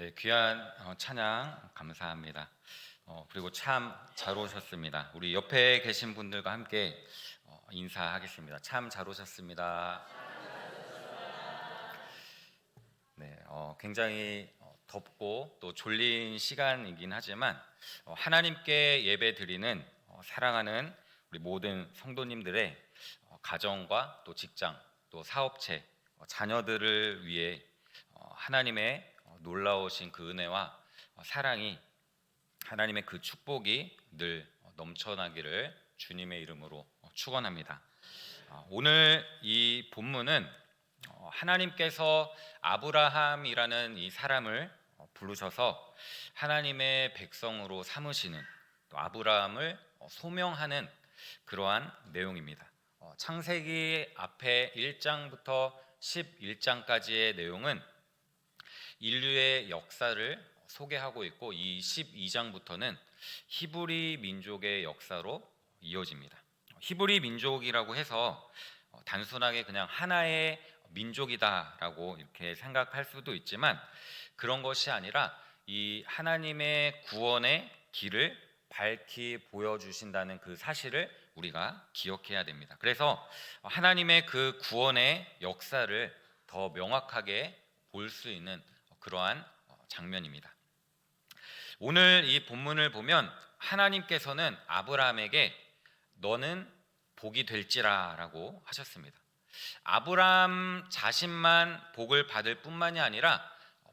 네, 귀한 찬양 감사합니다. 그리고 참 잘 오셨습니다. 우리 옆에 계신 분들과 함께 인사하겠습니다. 참 잘 오셨습니다. 네, 굉장히 덥고 또 졸린 시간이긴 하지만 하나님께 예배 드리는 사랑하는 우리 모든 성도님들의 가정과 또 직장, 또 사업체, 자녀들을 위해 하나님의 놀라우신 그 은혜와 사랑이, 하나님의 그 축복이 늘 넘쳐나기를 주님의 이름으로 축원합니다. 오늘 이 본문은 하나님께서 아브라함이라는 이 사람을 부르셔서 하나님의 백성으로 삼으시는, 또 아브라함을 소명하는 그러한 내용입니다. 창세기 앞에 1장부터 11장까지의 내용은 인류의 역사를 소개하고 있고, 이 12장부터는 히브리 민족의 역사로 이어집니다. 히브리 민족이라고 해서 단순하게 그냥 하나의 민족이다라고 이렇게 생각할 수도 있지만, 그런 것이 아니라 이 하나님의 구원의 길을 밝히 보여주신다는 그 사실을 우리가 기억해야 됩니다. 그래서 하나님의 그 구원의 역사를 더 명확하게 볼 수 있는 그러한 장면입니다. 오늘 이 본문을 보면 하나님께서는 아브라함에게 너는 복이 될지라 라고 하셨습니다. 아브라함 자신만 복을 받을 뿐만이 아니라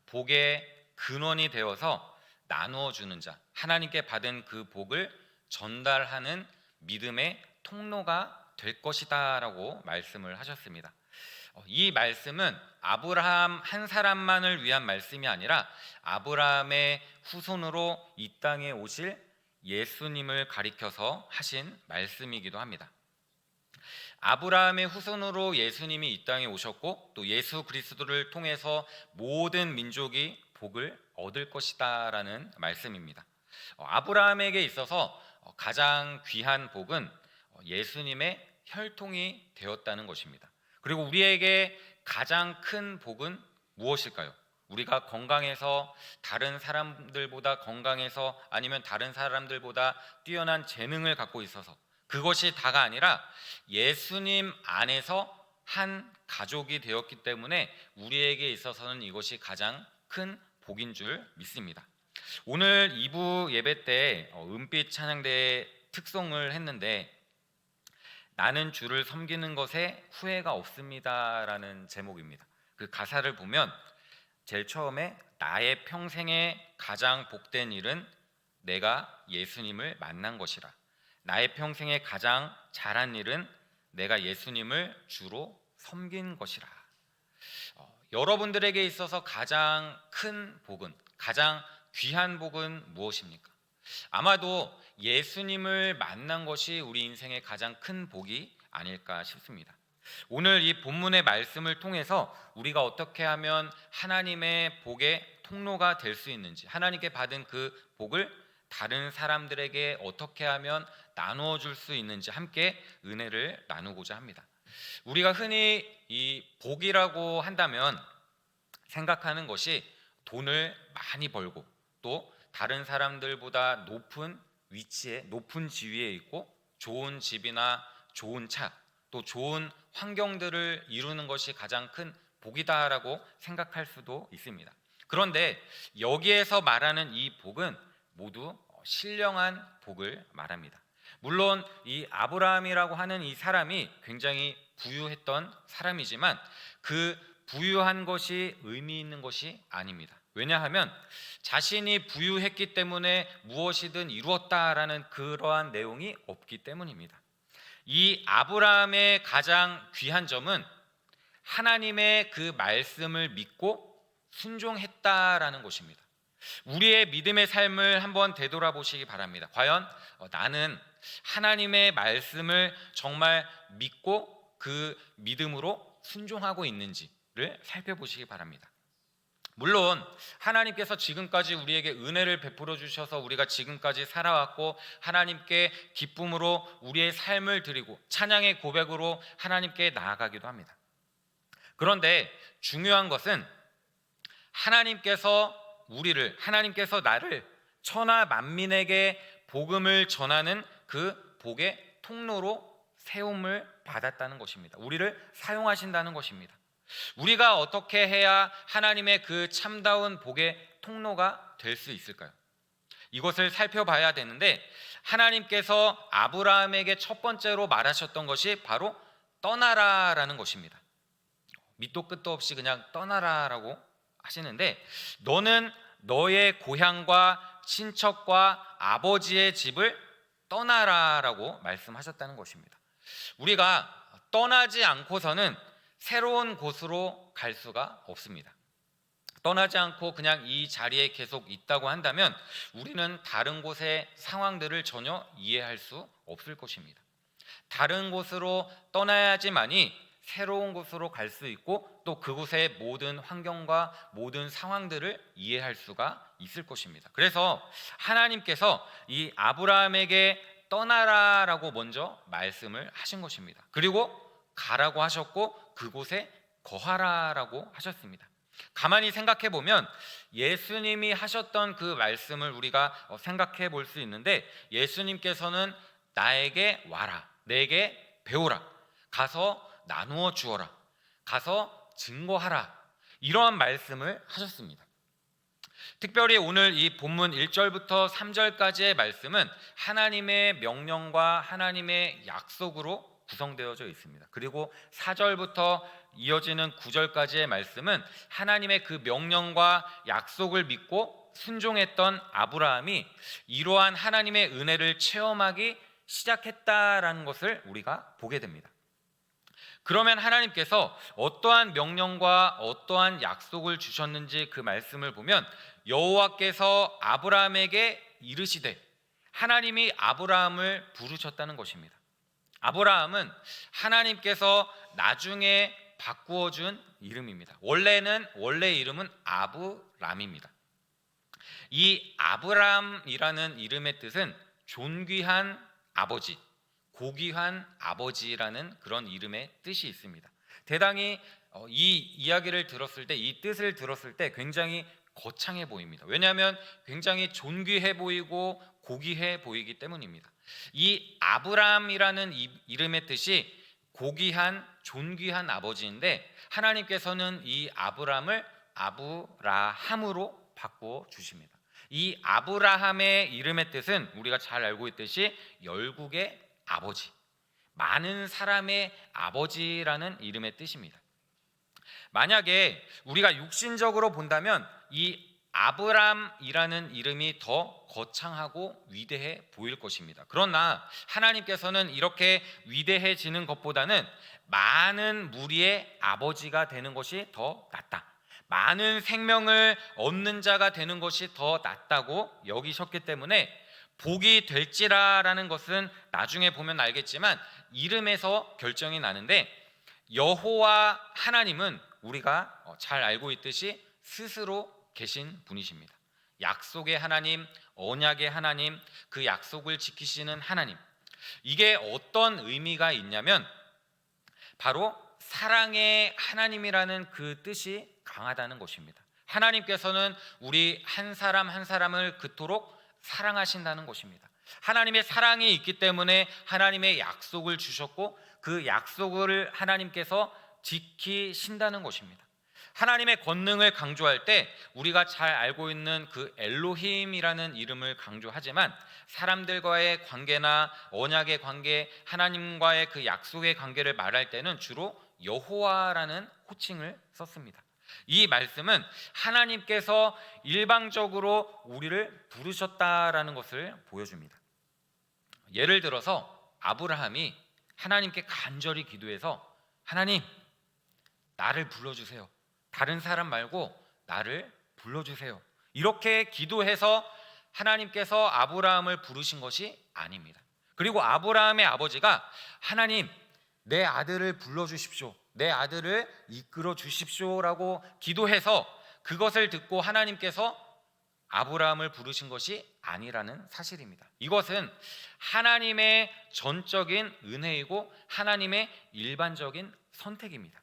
복의 근원이 되어서 나누어 주는 자, 하나님께 받은 그 복을 전달하는 믿음의 통로가 될 것이다 라고 말씀을 하셨습니다. 이 말씀은 아브라함 한 사람만을 위한 말씀이 아니라 아브라함의 후손으로 이 땅에 오실 예수님을 가리켜서 하신 말씀이기도 합니다. 아브라함의 후손으로 예수님이 이 땅에 오셨고, 또 예수 그리스도를 통해서 모든 민족이 복을 얻을 것이다 라는 말씀입니다. 아브라함에게 있어서 가장 귀한 복은 예수님의 혈통이 되었다는 것입니다. 그리고 우리에게 가장 큰 복은 무엇일까요? 우리가 건강해서, 다른 사람들보다 건강해서, 아니면 다른 사람들보다 뛰어난 재능을 갖고 있어서, 그것이 다가 아니라 예수님 안에서 한 가족이 되었기 때문에 우리에게 있어서는 이것이 가장 큰 복인 줄 믿습니다. 오늘 2부 예배 때 은빛 찬양대의 특송을 했는데, 나는 주를 섬기는 것에 후회가 없습니다 라는 제목입니다. 그 가사를 보면 제일 처음에 나의 평생에 가장 복된 일은 내가 예수님을 만난 것이라, 나의 평생에 가장 잘한 일은 내가 예수님을 주로 섬긴 것이라. 여러분들에게 있어서 가장 큰 복은, 가장 귀한 복은 무엇입니까? 아마도 예수님을 만난 것이 우리 인생의 가장 큰 복이 아닐까 싶습니다. 오늘 이 본문의 말씀을 통해서 우리가 어떻게 하면 하나님의 복의 통로가 될 수 있는지, 하나님께 받은 그 복을 다른 사람들에게 어떻게 하면 나누어 줄 수 있는지 함께 은혜를 나누고자 합니다. 우리가 흔히 이 복이라고 한다면 생각하는 것이 돈을 많이 벌고, 또 다른 사람들보다 높은 위치에, 높은 지위에 있고, 좋은 집이나 좋은 차, 또 좋은 환경들을 이루는 것이 가장 큰 복이다라고 생각할 수도 있습니다. 그런데 여기에서 말하는 이 복은 모두 신령한 복을 말합니다. 물론 이 아브라함이라고 하는 이 사람이 굉장히 부유했던 사람이지만 그 부유한 것이 의미 있는 것이 아닙니다. 왜냐하면 자신이 부유했기 때문에 무엇이든 이루었다라는 그러한 내용이 없기 때문입니다. 이 아브라함의 가장 귀한 점은 하나님의 그 말씀을 믿고 순종했다라는 것입니다. 우리의 믿음의 삶을 한번 되돌아보시기 바랍니다. 과연 나는 하나님의 말씀을 정말 믿고 그 믿음으로 순종하고 있는지를 살펴보시기 바랍니다. 물론 하나님께서 지금까지 우리에게 은혜를 베풀어 주셔서 우리가 지금까지 살아왔고, 하나님께 기쁨으로 우리의 삶을 드리고 찬양의 고백으로 하나님께 나아가기도 합니다. 그런데 중요한 것은 하나님께서 우리를, 하나님께서 나를 천하 만민에게 복음을 전하는 그 복의 통로로 세움을 받았다는 것입니다. 우리를 사용하신다는 것입니다. 우리가 어떻게 해야 하나님의 그 참다운 복의 통로가 될 수 있을까요? 이것을 살펴봐야 되는데, 하나님께서 아브라함에게 첫 번째로 말하셨던 것이 바로 떠나라라는 것입니다. 밑도 끝도 없이 그냥 떠나라라고 하시는데, 너는 너의 고향과 친척과 아버지의 집을 떠나라라고 말씀하셨다는 것입니다. 우리가 떠나지 않고서는 새로운 곳으로 갈 수가 없습니다. 떠나지 않고 그냥 이 자리에 계속 있다고 한다면 우리는 다른 곳의 상황들을 전혀 이해할 수 없을 것입니다. 다른 곳으로 떠나야지만이 새로운 곳으로 갈 수 있고 또 그곳의 모든 환경과 모든 상황들을 이해할 수가 있을 것입니다. 그래서 하나님께서 이 아브라함에게 떠나라라고 먼저 말씀을 하신 것입니다. 그리고 가라고 하셨고 그곳에 거하라라고 하셨습니다. 가만히 생각해 보면 예수님이 하셨던 그 말씀을 우리가 생각해 볼 수 있는데, 예수님께서는 나에게 와라, 내게 배우라, 가서 나누어 주어라, 가서 증거하라, 이러한 말씀을 하셨습니다. 특별히 오늘 이 본문 1절부터 3절까지의 말씀은 하나님의 명령과 하나님의 약속으로 구성되어져 있습니다. 그리고 4절부터 이어지는 9절까지의 말씀은 하나님의 그 명령과 약속을 믿고 순종했던 아브라함이 이러한 하나님의 은혜를 체험하기 시작했다라는 것을 우리가 보게 됩니다. 그러면 하나님께서 어떠한 명령과 어떠한 약속을 주셨는지 그 말씀을 보면, 여호와께서 아브라함에게 이르시되, 하나님이 아브라함을 부르셨다는 것입니다. 아브라함은 하나님께서 나중에 바꾸어 준 이름입니다. 원래 이름은 아브람입니다. 이 아브람이라는 이름의 뜻은 존귀한 아버지, 고귀한 아버지라는 그런 이름의 뜻이 있습니다. 대단히 이 이야기를 들었을 때, 이 뜻을 들었을 때 굉장히 거창해 보입니다. 왜냐하면 굉장히 존귀해 보이고 고귀해 보이기 때문입니다. 이 아브람이라는 이름의 뜻이 고귀한, 존귀한 아버지인데, 하나님께서는 이 아브람을 아브라함으로 바꾸어 주십니다. 이 아브라함의 이름의 뜻은 우리가 잘 알고 있듯이 열국의 아버지, 많은 사람의 아버지라는 이름의 뜻입니다. 만약에 우리가 육신적으로 본다면 이 아브람이라는 이름이 더 거창하고 위대해 보일 것입니다. 그러나 하나님께서는 이렇게 위대해지는 것보다는 많은 무리의 아버지가 되는 것이 더 낫다, 많은 생명을 얻는 자가 되는 것이 더 낫다고 여기셨기 때문에 복이 될지라라는 것은 나중에 보면 알겠지만 이름에서 결정이 나는데, 여호와 하나님은 우리가 잘 알고 있듯이 스스로 계신 분이십니다. 약속의 하나님, 언약의 하나님, 그 약속을 지키시는 하나님. 이게 어떤 의미가 있냐면 바로 사랑의 하나님이라는 그 뜻이 강하다는 것입니다. 하나님께서는 우리 한 사람 한 사람을 그토록 사랑하신다는 것입니다. 하나님의 사랑이 있기 때문에 하나님의 약속을 주셨고 그 약속을 하나님께서 지키신다는 것입니다. 하나님의 권능을 강조할 때 우리가 잘 알고 있는 그 엘로힘이라는 이름을 강조하지만, 사람들과의 관계나 언약의 관계, 하나님과의 그 약속의 관계를 말할 때는 주로 여호와라는 호칭을 썼습니다. 이 말씀은 하나님께서 일방적으로 우리를 부르셨다라는 것을 보여줍니다. 예를 들어서 아브라함이 하나님께 간절히 기도해서, 하나님, 나를 불러주세요, 다른 사람 말고 나를 불러주세요, 이렇게 기도해서 하나님께서 아브라함을 부르신 것이 아닙니다. 그리고 아브라함의 아버지가 하나님, 내 아들을 불러주십시오, 내 아들을 이끌어 주십시오라고 기도해서 그것을 듣고 하나님께서 아브라함을 부르신 것이 아니라는 사실입니다. 이것은 하나님의 전적인 은혜이고 하나님의 일반적인 선택입니다.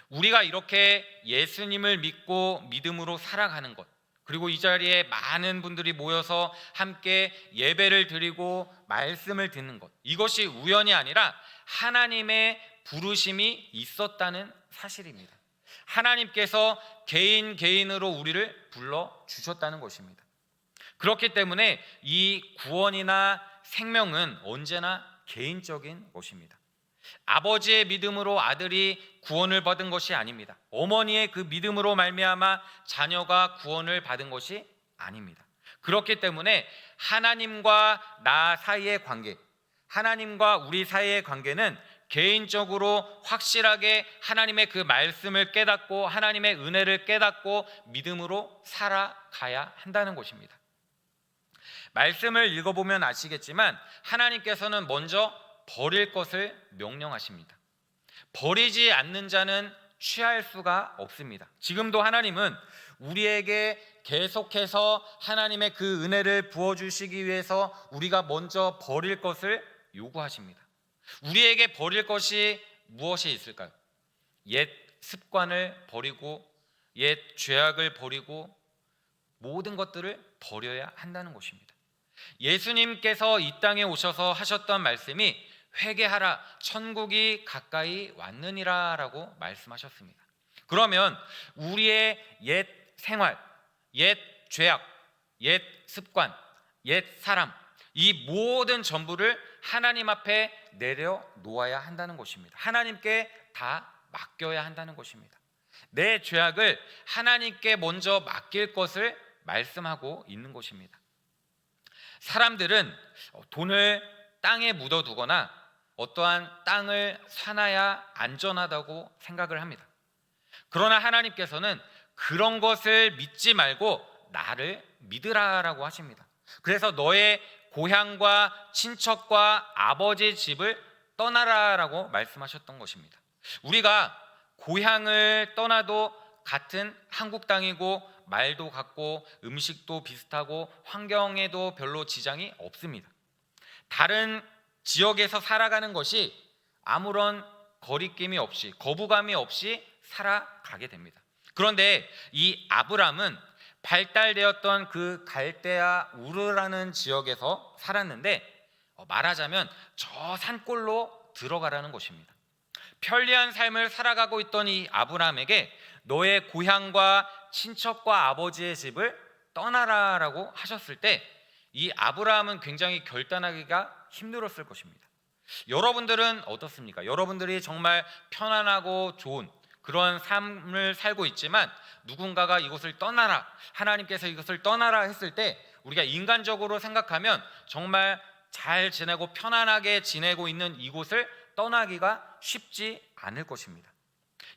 우리가 이렇게 예수님을 믿고 믿음으로 살아가는 것, 그리고 이 자리에 많은 분들이 모여서 함께 예배를 드리고 말씀을 듣는 것, 이것이 우연이 아니라 하나님의 부르심이 있었다는 사실입니다. 하나님께서 개인으로 우리를 불러주셨다는 것입니다. 그렇기 때문에 이 구원이나 생명은 언제나 개인적인 것입니다. 아버지의 믿음으로 아들이 구원을 받은 것이 아닙니다. 어머니의 그 믿음으로 말미암아 자녀가 구원을 받은 것이 아닙니다. 그렇기 때문에 하나님과 나 사이의 관계, 하나님과 우리 사이의 관계는 개인적으로 확실하게 하나님의 그 말씀을 깨닫고 하나님의 은혜를 깨닫고 믿음으로 살아가야 한다는 것입니다. 말씀을 읽어보면 아시겠지만 하나님께서는 먼저 버릴 것을 명령하십니다. 버리지 않는 자는 취할 수가 없습니다. 지금도 하나님은 우리에게 계속해서 하나님의 그 은혜를 부어주시기 위해서 우리가 먼저 버릴 것을 요구하십니다. 우리에게 버릴 것이 무엇이 있을까요? 옛 습관을 버리고 옛 죄악을 버리고 모든 것들을 버려야 한다는 것입니다. 예수님께서 이 땅에 오셔서 하셨던 말씀이 회개하라 천국이 가까이 왔느니라 라고 말씀하셨습니다. 그러면 우리의 옛 생활, 옛 죄악, 옛 습관, 옛 사람, 이 모든 전부를 하나님 앞에 내려놓아야 한다는 것입니다. 하나님께 다 맡겨야 한다는 것입니다. 내 죄악을 하나님께 먼저 맡길 것을 말씀하고 있는 것입니다. 사람들은 돈을 땅에 묻어두거나 어떠한 땅을 사놔야 안전하다고 생각을 합니다. 그러나 하나님께서는 그런 것을 믿지 말고 나를 믿으라라고 하십니다. 그래서 너의 고향과 친척과 아버지 집을 떠나라라고 말씀하셨던 것입니다. 우리가 고향을 떠나도 같은 한국 땅이고 말도 같고 음식도 비슷하고 환경에도 별로 지장이 없습니다. 다른 지역에서 살아가는 것이 아무런 거리낌이 없이 거부감이 없이 살아가게 됩니다. 그런데 이 아브람은 발달되었던 그 갈대아 우르라는 지역에서 살았는데 말하자면 저 산골로 들어가라는 것입니다. 편리한 삶을 살아가고 있던 이 아브람에게 너의 고향과 친척과 아버지의 집을 떠나라라고 하셨을 때 이 아브라함은 굉장히 결단하기가 힘들었을 것입니다. 여러분들은 어떻습니까? 여러분들이 정말 편안하고 좋은 그런 삶을 살고 있지만 누군가가 이곳을 떠나라, 하나님께서 이것을 떠나라 했을 때 우리가 인간적으로 생각하면 정말 잘 지내고 편안하게 지내고 있는 이곳을 떠나기가 쉽지 않을 것입니다.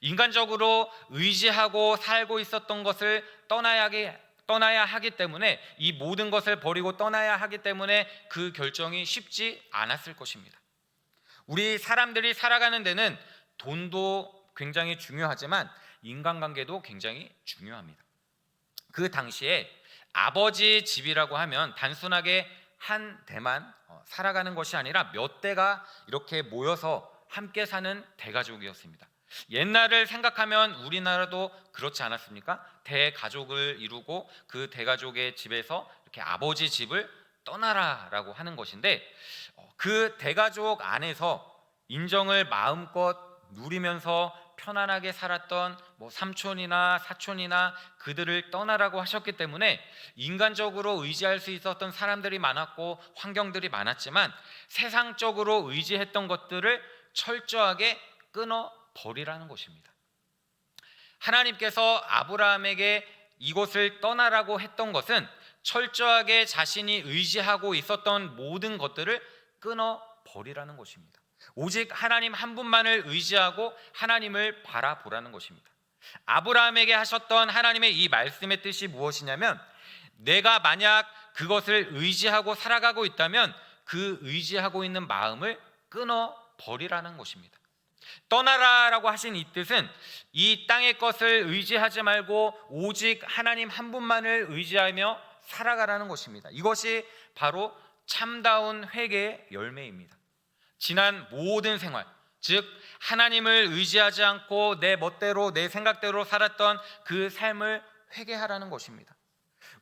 인간적으로 의지하고 살고 있었던 것을 떠나야 하기 때문에 이 모든 것을 버리고 떠나야 하기 때문에 그 결정이 쉽지 않았을 것입니다. 우리 사람들이 살아가는 데는 돈도 굉장히 중요하지만 인간관계도 굉장히 중요합니다. 그 당시에 아버지 집이라고 하면 단순하게 한 대만 살아가는 것이 아니라 몇 대가 이렇게 모여서 함께 사는 대가족이었습니다. 옛날을 생각하면 우리나라도 그렇지 않았습니까? 대가족을 이루고 그 대가족의 집에서 이렇게 아버지 집을 떠나라라고 하는 것인데 그 대가족 안에서 인정을 마음껏 누리면서 편안하게 살았던 삼촌이나 사촌이나 그들을 떠나라고 하셨기 때문에 인간적으로 의지할 수 있었던 사람들이 많았고 환경들이 많았지만 세상적으로 의지했던 것들을 철저하게 끊어 버리라는 것입니다. 하나님께서 아브라함에게 이곳을 떠나라고 했던 것은 철저하게 자신이 의지하고 있었던 모든 것들을 끊어 버리라는 것입니다. 오직 하나님 한 분만을 의지하고 하나님을 바라보라는 것입니다. 아브라함에게 하셨던 하나님의 이 말씀의 뜻이 무엇이냐면 내가 만약 그것을 의지하고 살아가고 있다면 그 의지하고 있는 마음을 끊어 버리라는 것입니다. 떠나라라고 하신 이 뜻은 이 땅의 것을 의지하지 말고 오직 하나님 한 분만을 의지하며 살아가라는 것입니다. 이것이 바로 참다운 회개의 열매입니다. 지난 모든 생활, 즉 하나님을 의지하지 않고 내 멋대로 내 생각대로 살았던 그 삶을 회개하라는 것입니다.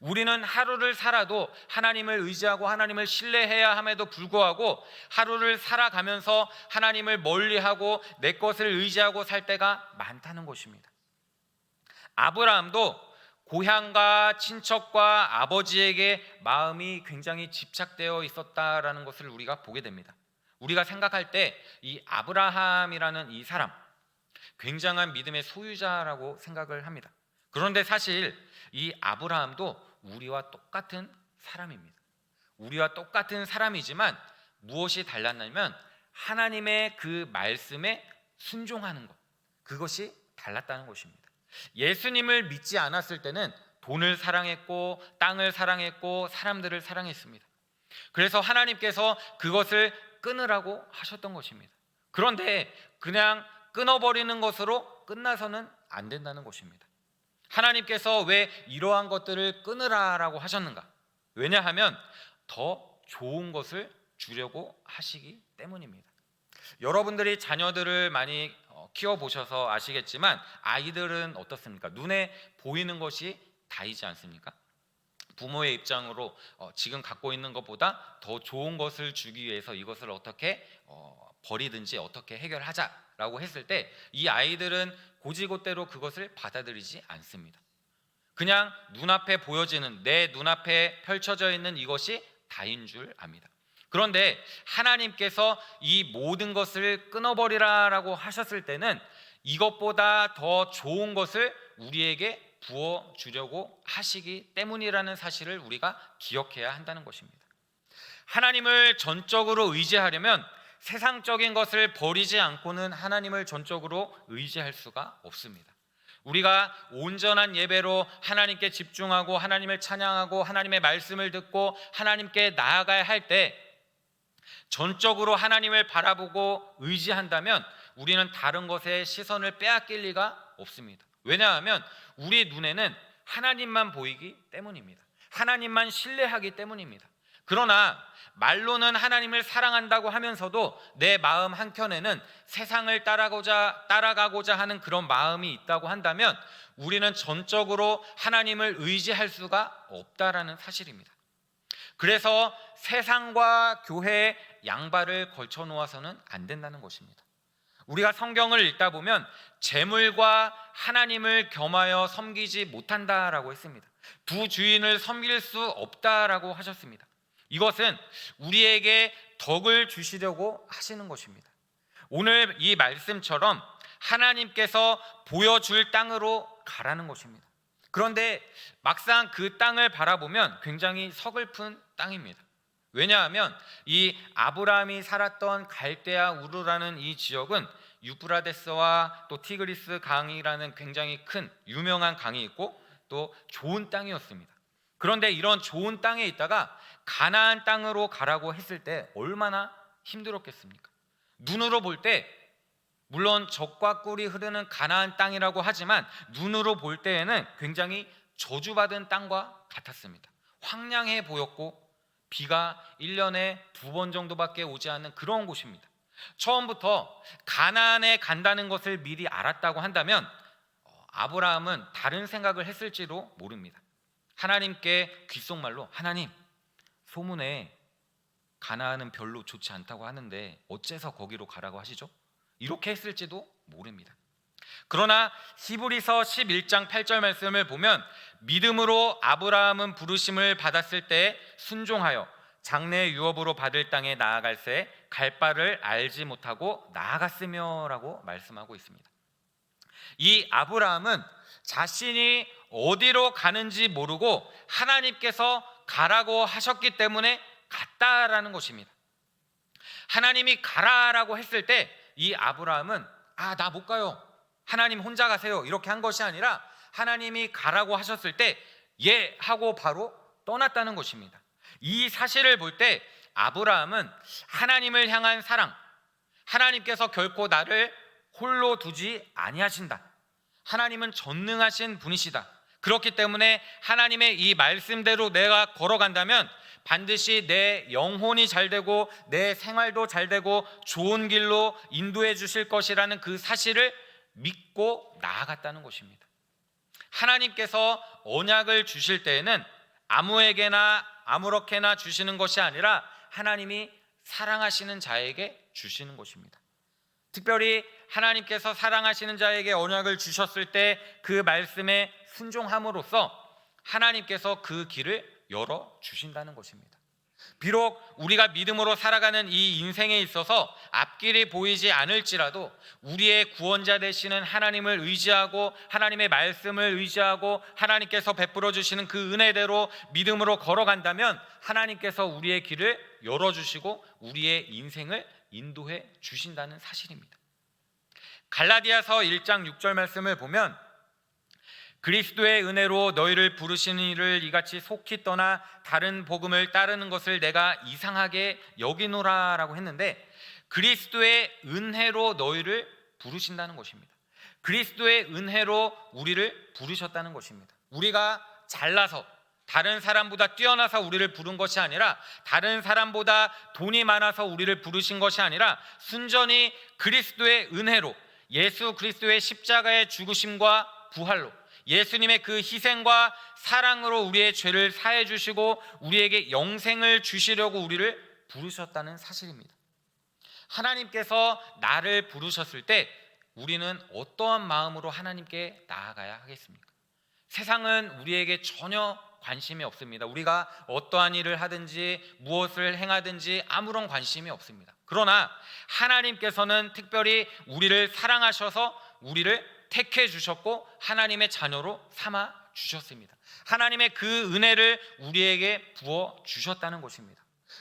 우리는 하루를 살아도 하나님을 의지하고 하나님을 신뢰해야 함에도 불구하고 하루를 살아가면서 하나님을 멀리하고 내 것을 의지하고 살 때가 많다는 것입니다. 아브라함도 고향과 친척과 아버지에게 마음이 굉장히 집착되어 있었다라는 것을 우리가 보게 됩니다. 우리가 생각할 때 이 아브라함이라는 이 사람, 굉장한 믿음의 소유자라고 생각을 합니다. 그런데 사실 이 아브라함도 우리와 똑같은 사람입니다. 우리와 똑같은 사람이지만 무엇이 달랐냐면 하나님의 그 말씀에 순종하는 것, 그것이 달랐다는 것입니다. 예수님을 믿지 않았을 때는 돈을 사랑했고 땅을 사랑했고 사람들을 사랑했습니다. 그래서 하나님께서 그것을 끊으라고 하셨던 것입니다. 그런데 그냥 끊어버리는 것으로 끝나서는 안 된다는 것입니다. 하나님께서 왜 이러한 것들을 끊으라라고 하셨는가? 왜냐하면 더 좋은 것을 주려고 하시기 때문입니다. 여러분들이 자녀들을 많이 키워보셔서 아시겠지만 아이들은 어떻습니까? 눈에 보이는 것이 다이지 않습니까? 부모의 입장으로 지금 갖고 있는 것보다 더 좋은 것을 주기 위해서 이것을 어떻게 버리든지 어떻게 해결하자라고 했을 때 이 아이들은 고지고대로 그것을 받아들이지 않습니다. 그냥 눈앞에 보여지는, 내 눈앞에 펼쳐져 있는 이것이 다인 줄 압니다. 그런데 하나님께서 이 모든 것을 끊어버리라라고 하셨을 때는 이것보다 더 좋은 것을 우리에게 부어주려고 하시기 때문이라는 사실을 우리가 기억해야 한다는 것입니다. 하나님을 전적으로 의지하려면 세상적인 것을 버리지 않고는 하나님을 전적으로 의지할 수가 없습니다. 우리가 온전한 예배로 하나님께 집중하고 하나님을 찬양하고 하나님의 말씀을 듣고 하나님께 나아가야 할 때 전적으로 하나님을 바라보고 의지한다면 우리는 다른 것에 시선을 빼앗길 리가 없습니다. 왜냐하면 우리 눈에는 하나님만 보이기 때문입니다. 하나님만 신뢰하기 때문입니다. 그러나 말로는 하나님을 사랑한다고 하면서도 내 마음 한켠에는 세상을 따라가고자 하는 그런 마음이 있다고 한다면 우리는 전적으로 하나님을 의지할 수가 없다라는 사실입니다. 그래서 세상과 교회의 양발을 걸쳐 놓아서는 안 된다는 것입니다. 우리가 성경을 읽다 보면 재물과 하나님을 겸하여 섬기지 못한다라고 했습니다. 두 주인을 섬길 수 없다라고 하셨습니다. 이것은 우리에게 덕을 주시려고 하시는 것입니다. 오늘 이 말씀처럼 하나님께서 보여줄 땅으로 가라는 것입니다. 그런데 막상 그 땅을 바라보면 굉장히 서글픈 땅입니다. 왜냐하면 이 아브라함이 살았던 갈대아 우르라는 이 지역은 유프라데스와 또 티그리스 강이라는 굉장히 큰 유명한 강이 있고 또 좋은 땅이었습니다. 그런데 이런 좋은 땅에 있다가 가나안 땅으로 가라고 했을 때 얼마나 힘들었겠습니까? 눈으로 볼 때 물론 젖과 꿀이 흐르는 가나안 땅이라고 하지만 눈으로 볼 때에는 굉장히 저주받은 땅과 같았습니다. 황량해 보였고 비가 1년에 2번 정도밖에 오지 않는 그런 곳입니다. 처음부터 가나안에 간다는 것을 미리 알았다고 한다면 아브라함은 다른 생각을 했을지도 모릅니다. 하나님께 귓속말로 하나님, 소문에 가나안은 별로 좋지 않다고 하는데 어째서 거기로 가라고 하시죠? 이렇게 했을지도 모릅니다. 그러나 히브리서 11장 8절 말씀을 보면 믿음으로 아브라함은 부르심을 받았을 때 순종하여 장래 유업으로 받을 땅에 나아갈새 갈 바를 알지 못하고 나아갔으며 라고 말씀하고 있습니다. 이 아브라함은 자신이 어디로 가는지 모르고 하나님께서 가라고 하셨기 때문에 갔다라는 것입니다. 하나님이 가라라고 했을 때 이 아브라함은 나 못 가요, 하나님 혼자 가세요, 이렇게 한 것이 아니라 하나님이 가라고 하셨을 때 예 하고 바로 떠났다는 것입니다. 이 사실을 볼 때 아브라함은 하나님을 향한 사랑, 하나님께서 결코 나를 홀로 두지 아니하신다, 하나님은 전능하신 분이시다, 그렇기 때문에 하나님의 이 말씀대로 내가 걸어간다면 반드시 내 영혼이 잘 되고 내 생활도 잘 되고 좋은 길로 인도해 주실 것이라는 그 사실을 믿고 나아갔다는 것입니다. 하나님께서 언약을 주실 때에는 아무에게나 아무렇게나 주시는 것이 아니라 하나님이 사랑하시는 자에게 주시는 것입니다. 특별히 하나님께서 사랑하시는 자에게 언약을 주셨을 때 그 말씀에 순종함으로써 하나님께서 그 길을 열어 주신다는 것입니다. 비록 우리가 믿음으로 살아가는 이 인생에 있어서 앞길이 보이지 않을지라도 우리의 구원자 되시는 하나님을 의지하고 하나님의 말씀을 의지하고 하나님께서 베풀어 주시는 그 은혜대로 믿음으로 걸어간다면 하나님께서 우리의 길을 열어주시고 우리의 인생을 인도해 주신다는 사실입니다. 갈라디아서 1장 6절 말씀을 보면 그리스도의 은혜로 너희를 부르신 이를 이같이 속히 떠나 다른 복음을 따르는 것을 내가 이상하게 여기노라 라고 했는데, 그리스도의 은혜로 너희를 부르신다는 것입니다. 그리스도의 은혜로 우리를 부르셨다는 것입니다. 우리가 잘나서 다른 사람보다 뛰어나서 우리를 부른 것이 아니라, 다른 사람보다 돈이 많아서 우리를 부르신 것이 아니라 순전히 그리스도의 은혜로, 예수 그리스도의 십자가의 죽으심과 부활로, 예수님의 그 희생과 사랑으로 우리의 죄를 사해 주시고 우리에게 영생을 주시려고 우리를 부르셨다는 사실입니다. 하나님께서 나를 부르셨을 때 우리는 어떠한 마음으로 하나님께 나아가야 하겠습니까? 세상은 우리에게 전혀 관심이 없습니다. 우리가 어떠한 일을 하든지 무엇을 행하든지 아무런 관심이 없습니다. 그러나 하나님께서는 특별히 우리를 사랑하셔서 우리를 택해 주셨고 하나님의 자녀로 삼아 주셨습니다. 하나님의 그 은혜를 우리에게 부어 주셨다는 것입니다.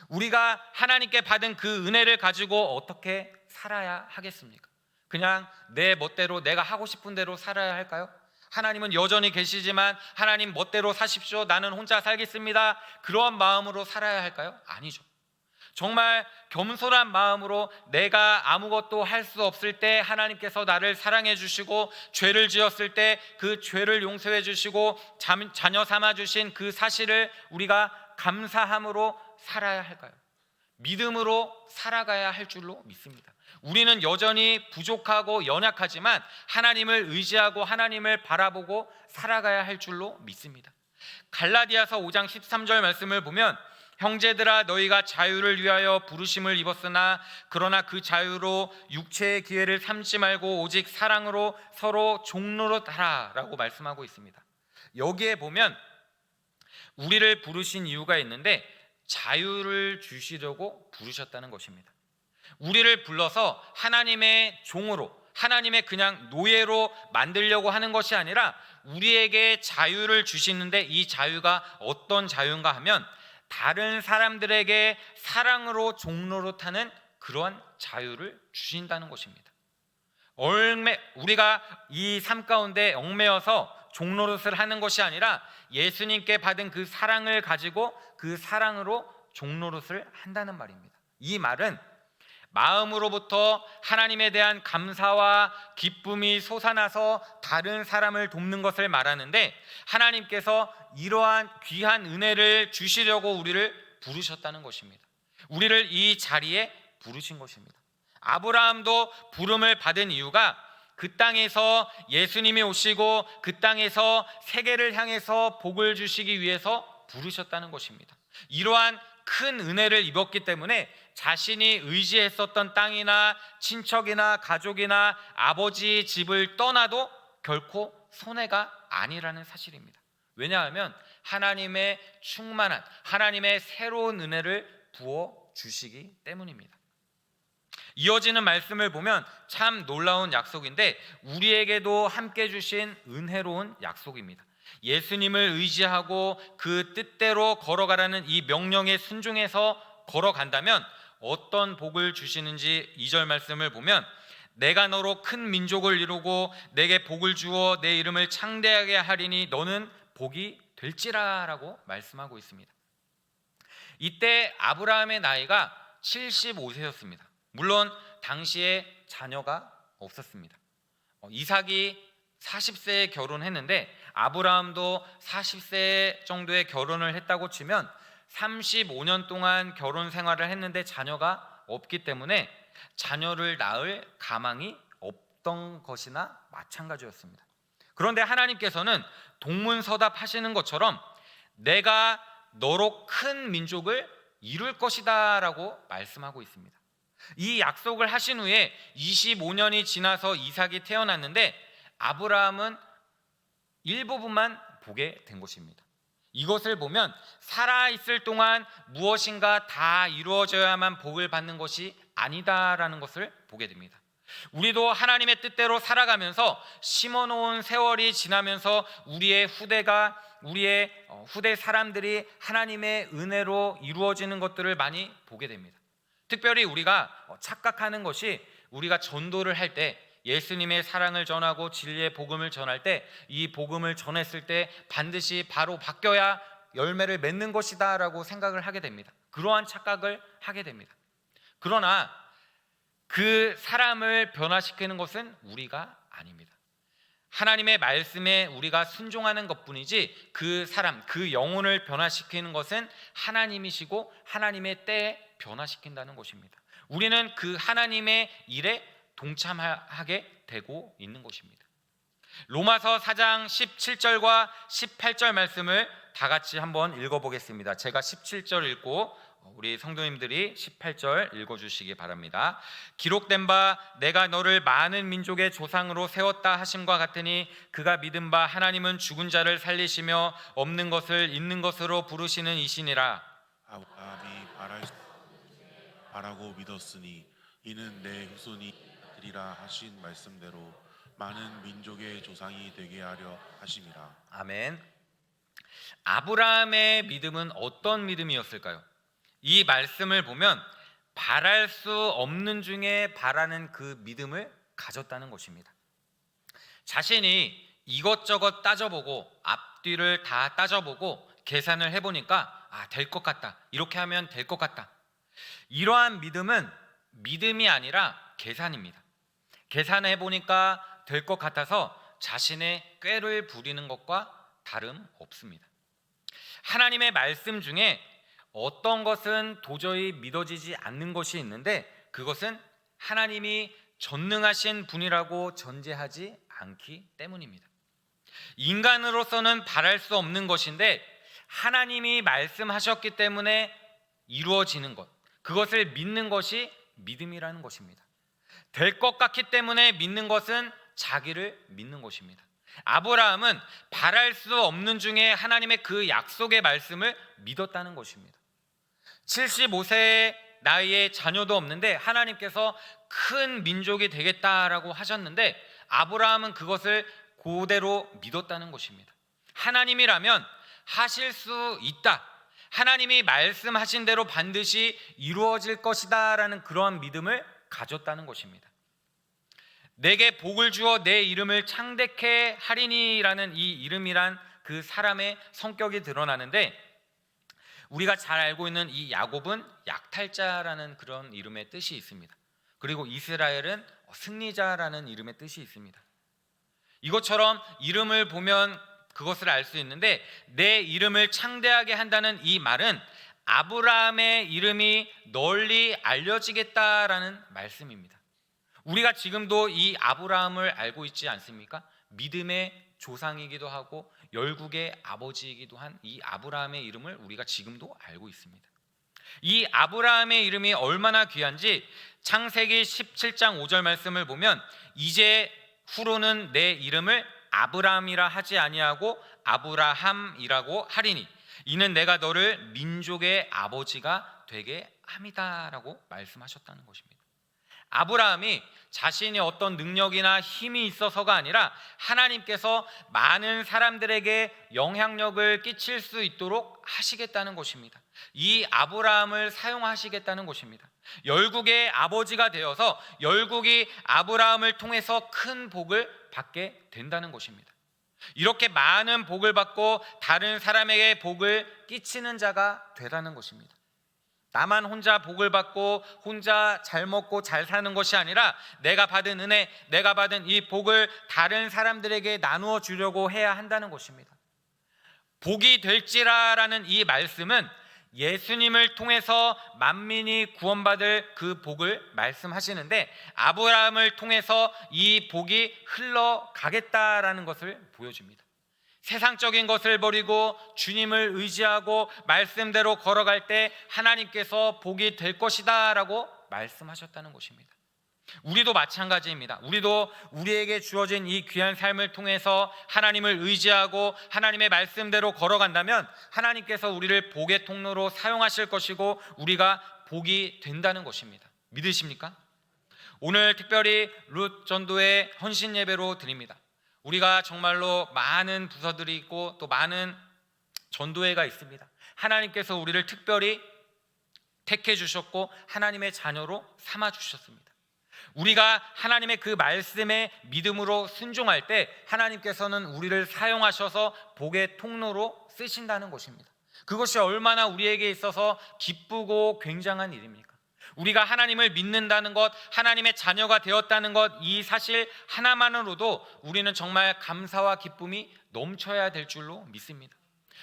우리가 하나님께 받은 그 은혜를 가지고 어떻게 살아야 하겠습니까? 그냥 내 멋대로 내가 하고 싶은 대로 살아야 할까요? 하나님은 여전히 계시지만 하나님 멋대로 사십시오, 나는 혼자 살겠습니다, 그런 마음으로 살아야 할까요? 아니죠. 정말 겸손한 마음으로 내가 아무것도 할 수 없을 때 하나님께서 나를 사랑해 주시고 죄를 지었을 때 그 죄를 용서해 주시고 자녀 삼아 주신 그 사실을 우리가 감사함으로 살아야 할까요? 믿음으로 살아가야 할 줄로 믿습니다. 우리는 여전히 부족하고 연약하지만 하나님을 의지하고 하나님을 바라보고 살아가야 할 줄로 믿습니다. 갈라디아서 5장 13절 말씀을 보면 형제들아 너희가 자유를 위하여 부르심을 입었으나 그러나 그 자유로 육체의 기회를 삼지 말고 오직 사랑으로 서로 종노릇하라 라고 말씀하고 있습니다. 여기에 보면 우리를 부르신 이유가 있는데 자유를 주시려고 부르셨다는 것입니다. 우리를 불러서 하나님의 종으로, 하나님의 그냥 노예로 만들려고 하는 것이 아니라 우리에게 자유를 주시는데, 이 자유가 어떤 자유인가 하면 다른 사람들에게 사랑으로 종노릇하는 그러한 자유를 주신다는 것입니다. 우리가 이 삶 가운데 얽매여서 종노릇을 하는 것이 아니라 예수님께 받은 그 사랑을 가지고 그 사랑으로 종노릇을 한다는 말입니다. 이 말은 마음으로부터 하나님에 대한 감사와 기쁨이 솟아나서 다른 사람을 돕는 것을 말하는데, 하나님께서 이러한 귀한 은혜를 주시려고 우리를 부르셨다는 것입니다. 우리를 이 자리에 부르신 것입니다. 아브라함도 부름을 받은 이유가 그 땅에서 예수님이 오시고 그 땅에서 세계를 향해서 복을 주시기 위해서 부르셨다는 것입니다. 이러한 큰 은혜를 입었기 때문에 자신이 의지했었던 땅이나 친척이나 가족이나 아버지 집을 떠나도 결코 손해가 아니라는 사실입니다. 왜냐하면 하나님의 충만한, 하나님의 새로운 은혜를 부어 주시기 때문입니다. 이어지는 말씀을 보면 참 놀라운 약속인데 우리에게도 함께 주신 은혜로운 약속입니다. 예수님을 의지하고 그 뜻대로 걸어가라는 이 명령에 순종해서 걸어간다면 어떤 복을 주시는지 2절 말씀을 보면 내가 너로 큰 민족을 이루고 내게 복을 주어 내 이름을 창대하게 하리니 너는 복이 될지라 라고 말씀하고 있습니다. 이때 아브라함의 나이가 75세였습니다. 물론 당시에 자녀가 없었습니다. 이삭이 40세에 결혼했는데 아브라함도 40세 정도의 결혼을 했다고 치면 35년 동안 결혼 생활을 했는데 자녀가 없기 때문에 자녀를 낳을 가망이 없던 것이나 마찬가지였습니다. 그런데 하나님께서는 동문서답 하시는 것처럼 내가 너로 큰 민족을 이룰 것이다 라고 말씀하고 있습니다. 이 약속을 하신 후에 25년이 지나서 이삭이 태어났는데 아브라함은 일부분만 보게 된 것입니다. 이것을 보면 살아있을 동안 무엇인가 다 이루어져야만 복을 받는 것이 아니다라는 것을 보게 됩니다. 우리도 하나님의 뜻대로 살아가면서 심어놓은 세월이 지나면서 우리의 후대 사람들이 하나님의 은혜로 이루어지는 것들을 많이 보게 됩니다. 특별히 우리가 착각하는 것이 우리가 전도를 할 때 예수님의 사랑을 전하고 진리의 복음을 전할 때 이 복음을 전했을 때 반드시 바로 바뀌어야 열매를 맺는 것이다 라고 생각을 하게 됩니다. 그러한 착각을 하게 됩니다. 그러나 그 사람을 변화시키는 것은 우리가 아닙니다. 하나님의 말씀에 우리가 순종하는 것뿐이지 그 사람, 그 영혼을 변화시키는 것은 하나님이시고 하나님의 때에 변화시킨다는 것입니다. 우리는 그 하나님의 일에 동참하게 되고 있는 것입니다. 로마서 4장 17절과 18절 말씀을 다 같이 한번 읽어보겠습니다. 제가 17절 읽고 우리 성도님들이 18절 읽어주시기 바랍니다. 기록된 바 내가 너를 많은 민족의 조상으로 세웠다 하심과 같으니 그가 믿은 바 하나님은 죽은 자를 살리시며 없는 것을 있는 것으로 부르시는 이시니라. 아브라함이 바라고 믿었으니 이는 내 후손이 되리라 하신 말씀대로 많은 민족의 조상이 되게 하려 하심이라. 아멘. 아브라함의 믿음은 어떤 믿음이었을까요? 이 말씀을 보면 바랄 수 없는 중에 바라는 그 믿음을 가졌다는 것입니다. 자신이 이것저것 따져보고 앞뒤를 다 따져보고 계산을 해보니까 될 것 같다, 이렇게 하면 될 것 같다, 이러한 믿음은 믿음이 아니라 계산입니다. 계산해보니까 될 것 같아서 자신의 꾀를 부리는 것과 다름없습니다. 하나님의 말씀 중에 어떤 것은 도저히 믿어지지 않는 것이 있는데 그것은 하나님이 전능하신 분이라고 전제하지 않기 때문입니다. 인간으로서는 바랄 수 없는 것인데 하나님이 말씀하셨기 때문에 이루어지는 것, 그것을 믿는 것이 믿음이라는 것입니다. 될 것 같기 때문에 믿는 것은 자기를 믿는 것입니다. 아브라함은 바랄 수 없는 중에 하나님의 그 약속의 말씀을 믿었다는 것입니다. 75세의 나이에 자녀도 없는데 하나님께서 큰 민족이 되겠다라고 하셨는데 아브라함은 그것을 그대로 믿었다는 것입니다. 하나님이라면 하실 수 있다, 하나님이 말씀하신 대로 반드시 이루어질 것이다 라는 그러한 믿음을 가졌다는 것입니다. 내게 복을 주어 내 이름을 창대케 하리니라는 이 이름이란 그 사람의 성격이 드러나는데 우리가 잘 알고 있는 이 야곱은 약탈자라는 그런 이름의 뜻이 있습니다. 그리고 이스라엘은 승리자라는 이름의 뜻이 있습니다. 이것처럼 이름을 보면 그것을 알 수 있는데 내 이름을 창대하게 한다는 이 말은 아브라함의 이름이 널리 알려지겠다라는 말씀입니다. 우리가 지금도 이 아브라함을 알고 있지 않습니까? 믿음의 조상이기도 하고 열국의 아버지이기도 한 이 아브라함의 이름을 우리가 지금도 알고 있습니다. 이 아브라함의 이름이 얼마나 귀한지 창세기 17장 5절 말씀을 보면 이제 후로는 내 이름을 아브라함이라 하지 아니하고 아브라함이라고 하리니 이는 내가 너를 민족의 아버지가 되게 함이다라고 말씀하셨다는 것입니다. 아브라함이 자신이 어떤 능력이나 힘이 있어서가 아니라 하나님께서 많은 사람들에게 영향력을 끼칠 수 있도록 하시겠다는 것입니다. 이 아브라함을 사용하시겠다는 것입니다. 열국의 아버지가 되어서 열국이 아브라함을 통해서 큰 복을 받게 된다는 것입니다. 이렇게 많은 복을 받고 다른 사람에게 복을 끼치는 자가 되라는 것입니다. 나만 혼자 복을 받고 혼자 잘 먹고 잘 사는 것이 아니라 내가 받은 은혜, 내가 받은 이 복을 다른 사람들에게 나누어 주려고 해야 한다는 것입니다. 복이 될지라라는 이 말씀은 예수님을 통해서 만민이 구원받을 그 복을 말씀하시는데 아브라함을 통해서 이 복이 흘러가겠다라는 것을 보여줍니다. 세상적인 것을 버리고 주님을 의지하고 말씀대로 걸어갈 때 하나님께서 복이 될 것이다 라고 말씀하셨다는 것입니다. 우리도 마찬가지입니다. 우리도 우리에게 주어진 이 귀한 삶을 통해서 하나님을 의지하고 하나님의 말씀대로 걸어간다면 하나님께서 우리를 복의 통로로 사용하실 것이고 우리가 복이 된다는 것입니다. 믿으십니까? 오늘 특별히 룻 전도의 헌신 예배로 드립니다. 우리가 정말로 많은 부서들이 있고 또 많은 전도회가 있습니다. 하나님께서 우리를 특별히 택해 주셨고 하나님의 자녀로 삼아 주셨습니다. 우리가 하나님의 그 말씀에 믿음으로 순종할 때 하나님께서는 우리를 사용하셔서 복의 통로로 쓰신다는 것입니다. 그것이 얼마나 우리에게 있어서 기쁘고 굉장한 일입니까? 우리가 하나님을 믿는다는 것, 하나님의 자녀가 되었다는 것, 이 사실 하나만으로도 우리는 정말 감사와 기쁨이 넘쳐야 될 줄로 믿습니다.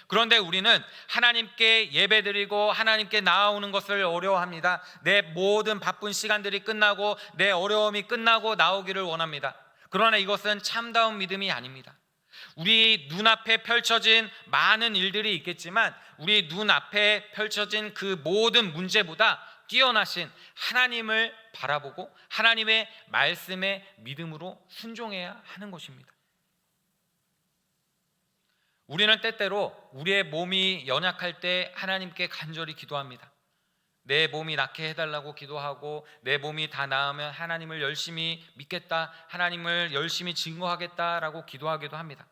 그런데 우리는 하나님께 예배드리고 하나님께 나아오는 것을 어려워합니다. 내 모든 바쁜 시간들이 끝나고 내 어려움이 끝나고 나오기를 원합니다. 그러나 이것은 참다운 믿음이 아닙니다. 우리 눈앞에 펼쳐진 많은 일들이 있겠지만 우리 눈앞에 펼쳐진 그 모든 문제보다 뛰어나신 하나님을 바라보고 하나님의 말씀에 믿음으로 순종해야 하는 것입니다. 우리는 때때로 우리의 몸이 연약할 때 하나님께 간절히 기도합니다. 내 몸이 낫게 해달라고 기도하고 내 몸이 다 나으면 하나님을 열심히 믿겠다, 하나님을 열심히 증거하겠다라고 기도하기도 합니다.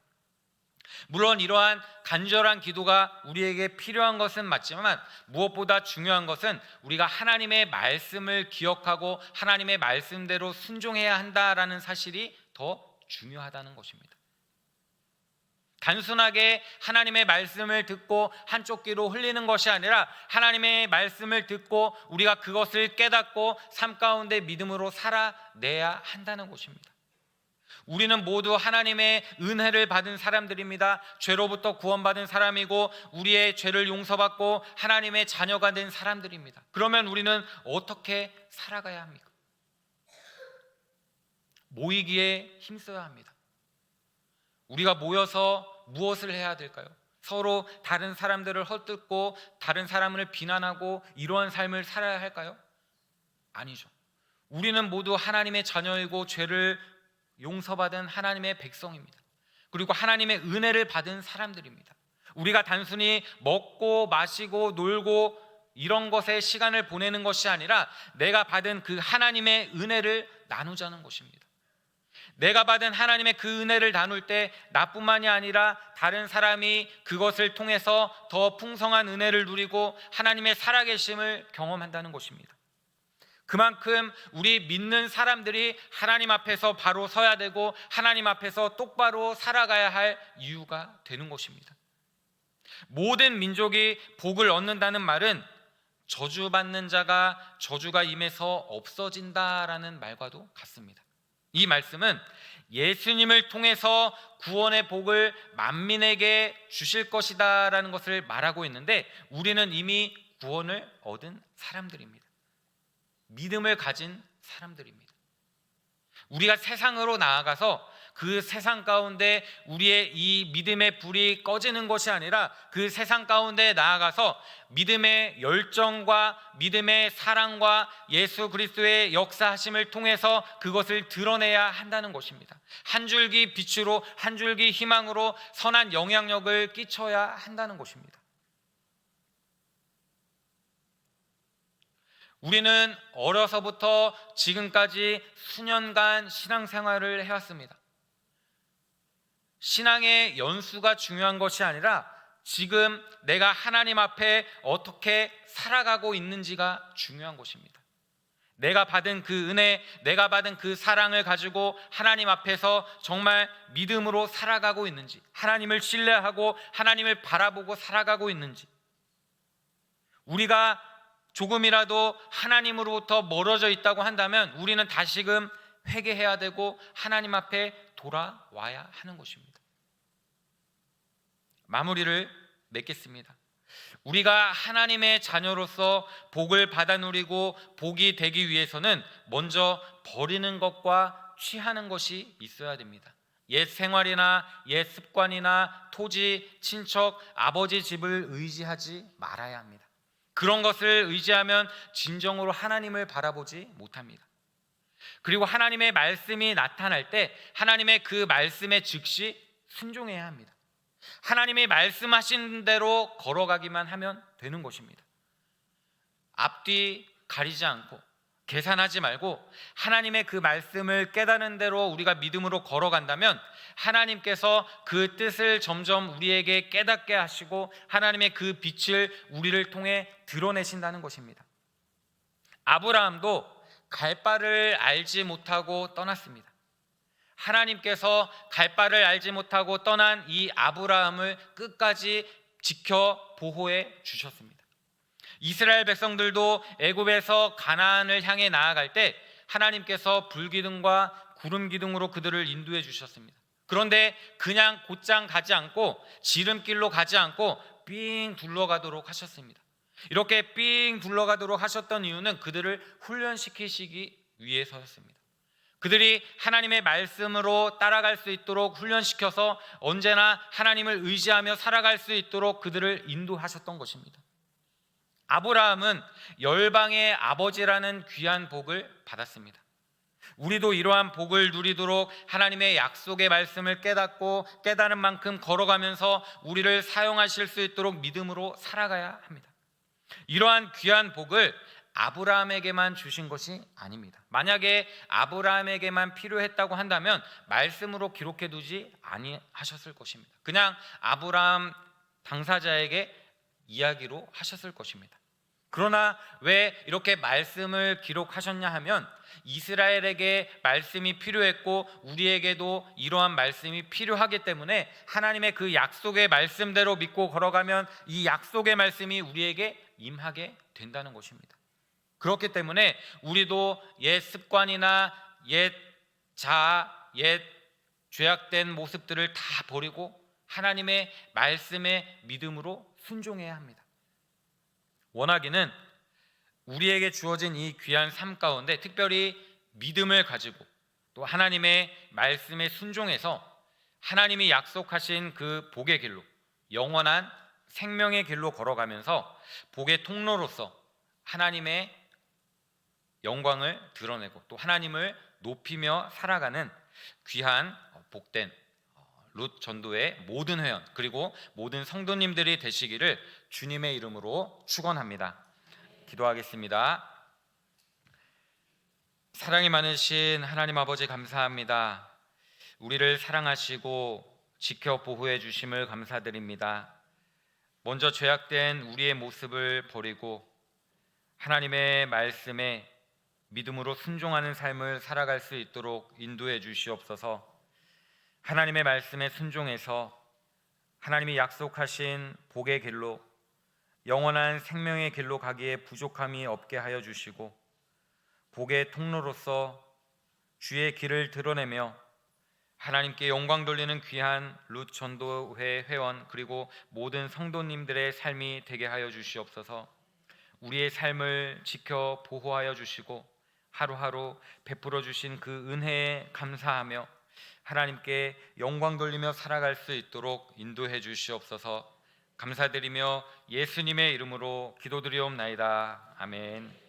물론 이러한 간절한 기도가 우리에게 필요한 것은 맞지만 무엇보다 중요한 것은 우리가 하나님의 말씀을 기억하고 하나님의 말씀대로 순종해야 한다라는 사실이 더 중요하다는 것입니다. 단순하게 하나님의 말씀을 듣고 한쪽 귀로 흘리는 것이 아니라 하나님의 말씀을 듣고 우리가 그것을 깨닫고 삶 가운데 믿음으로 살아내야 한다는 것입니다. 우리는 모두 하나님의 은혜를 받은 사람들입니다. 죄로부터 구원받은 사람이고 우리의 죄를 용서받고 하나님의 자녀가 된 사람들입니다. 그러면 우리는 어떻게 살아가야 합니까? 모이기에 힘써야 합니다. 우리가 모여서 무엇을 해야 될까요? 서로 다른 사람들을 헛듣고 다른 사람을 비난하고 이러한 삶을 살아야 할까요? 아니죠. 우리는 모두 하나님의 자녀이고 죄를 용서받은 하나님의 백성입니다. 그리고 하나님의 은혜를 받은 사람들입니다. 우리가 단순히 먹고 마시고 놀고 이런 것에 시간을 보내는 것이 아니라 내가 받은 그 하나님의 은혜를 나누자는 것입니다. 내가 받은 하나님의 그 은혜를 나눌 때 나뿐만이 아니라 다른 사람이 그것을 통해서 더 풍성한 은혜를 누리고 하나님의 살아계심을 경험한다는 것입니다. 그만큼 우리 믿는 사람들이 하나님 앞에서 바로 서야 되고 하나님 앞에서 똑바로 살아가야 할 이유가 되는 것입니다. 모든 민족이 복을 얻는다는 말은 저주받는 자가 저주가 임해서 없어진다라는 말과도 같습니다. 이 말씀은 예수님을 통해서 구원의 복을 만민에게 주실 것이다라는 것을 말하고 있는데 우리는 이미 구원을 얻은 사람들입니다. 믿음을 가진 사람들입니다. 우리가 세상으로 나아가서 그 세상 가운데 우리의 이 믿음의 불이 꺼지는 것이 아니라 그 세상 가운데 나아가서 믿음의 열정과 믿음의 사랑과 예수 그리스도의 역사하심을 통해서 그것을 드러내야 한다는 것입니다. 한 줄기 빛으로 한 줄기 희망으로 선한 영향력을 끼쳐야 한다는 것입니다. 우리는 어려서부터 지금까지 수년간 신앙생활을 해왔습니다. 신앙의 연수가 중요한 것이 아니라 지금 내가 하나님 앞에 어떻게 살아가고 있는지가 중요한 것입니다. 내가 받은 그 은혜, 내가 받은 그 사랑을 가지고 하나님 앞에서 정말 믿음으로 살아가고 있는지, 하나님을 신뢰하고 하나님을 바라보고 살아가고 있는지, 우리가 조금이라도 하나님으로부터 멀어져 있다고 한다면 우리는 다시금 회개해야 되고 하나님 앞에 돌아와야 하는 것입니다. 마무리를 맺겠습니다. 우리가 하나님의 자녀로서 복을 받아 누리고 복이 되기 위해서는 먼저 버리는 것과 취하는 것이 있어야 됩니다. 옛 생활이나 옛 습관이나 토지, 친척, 아버지 집을 의지하지 말아야 합니다. 그런 것을 의지하면 진정으로 하나님을 바라보지 못합니다. 그리고 하나님의 말씀이 나타날 때 하나님의 그 말씀에 즉시 순종해야 합니다. 하나님이 말씀하신 대로 걸어가기만 하면 되는 것입니다. 앞뒤 가리지 않고 계산하지 말고 하나님의 그 말씀을 깨닫는 대로 우리가 믿음으로 걸어간다면 하나님께서 그 뜻을 점점 우리에게 깨닫게 하시고 하나님의 그 빛을 우리를 통해 드러내신다는 것입니다. 아브라함도 갈 바를 알지 못하고 떠났습니다. 하나님께서 갈 바를 알지 못하고 떠난 이 아브라함을 끝까지 지켜 보호해 주셨습니다. 이스라엘 백성들도 애굽에서 가나안을 향해 나아갈 때 하나님께서 불기둥과 구름기둥으로 그들을 인도해 주셨습니다. 그런데 그냥 곧장 가지 않고 지름길로 가지 않고 삥 둘러가도록 하셨습니다. 이렇게 삥 둘러가도록 하셨던 이유는 그들을 훈련시키시기 위해서였습니다. 그들이 하나님의 말씀으로 따라갈 수 있도록 훈련시켜서 언제나 하나님을 의지하며 살아갈 수 있도록 그들을 인도하셨던 것입니다. 아브라함은 열방의 아버지라는 귀한 복을 받았습니다. 우리도 이러한 복을 누리도록 하나님의 약속의 말씀을 깨닫고 깨달은 만큼 걸어가면서 우리를 사용하실 수 있도록 믿음으로 살아가야 합니다. 이러한 귀한 복을 아브라함에게만 주신 것이 아닙니다. 만약에 아브라함에게만 필요했다고 한다면 말씀으로 기록해 두지 아니하셨을 것입니다. 그냥 아브라함 당사자에게 이야기로 하셨을 것입니다. 그러나 왜 이렇게 말씀을 기록하셨냐 하면 이스라엘에게 말씀이 필요했고 우리에게도 이러한 말씀이 필요하기 때문에 하나님의 그 약속의 말씀대로 믿고 걸어가면 이 약속의 말씀이 우리에게 임하게 된다는 것입니다. 그렇기 때문에 우리도 옛 습관이나 옛 자아, 옛 죄악된 모습들을 다 버리고 하나님의 말씀에 믿음으로 순종해야 합니다. 원하기는 우리에게 주어진 이 귀한 삶 가운데 특별히 믿음을 가지고 또 하나님의 말씀에 순종해서 하나님이 약속하신 그 복의 길로 영원한 생명의 길로 걸어가면서 복의 통로로서 하나님의 영광을 드러내고 또 하나님을 높이며 살아가는 귀한 복된 룻 전도의 모든 회원 그리고 모든 성도님들이 되시기를 주님의 이름으로 축원합니다. 기도하겠습니다. 사랑이 많으신 하나님 아버지 감사합니다. 우리를 사랑하시고 지켜 보호해 주심을 감사드립니다. 먼저 죄악된 우리의 모습을 버리고 하나님의 말씀에 믿음으로 순종하는 삶을 살아갈 수 있도록 인도해 주시옵소서. 하나님의 말씀에 순종해서 하나님이 약속하신 복의 길로 영원한 생명의 길로 가기에 부족함이 없게 하여 주시고 복의 통로로서 주의 길을 드러내며 하나님께 영광 돌리는 귀한 룻 전도회 회원 그리고 모든 성도님들의 삶이 되게 하여 주시옵소서. 우리의 삶을 지켜 보호하여 주시고 하루하루 베풀어 주신 그 은혜에 감사하며 하나님께 영광 돌리며 살아갈 수 있도록 인도해 주시옵소서. 감사드리며 예수님의 이름으로 기도드리옵나이다. 아멘.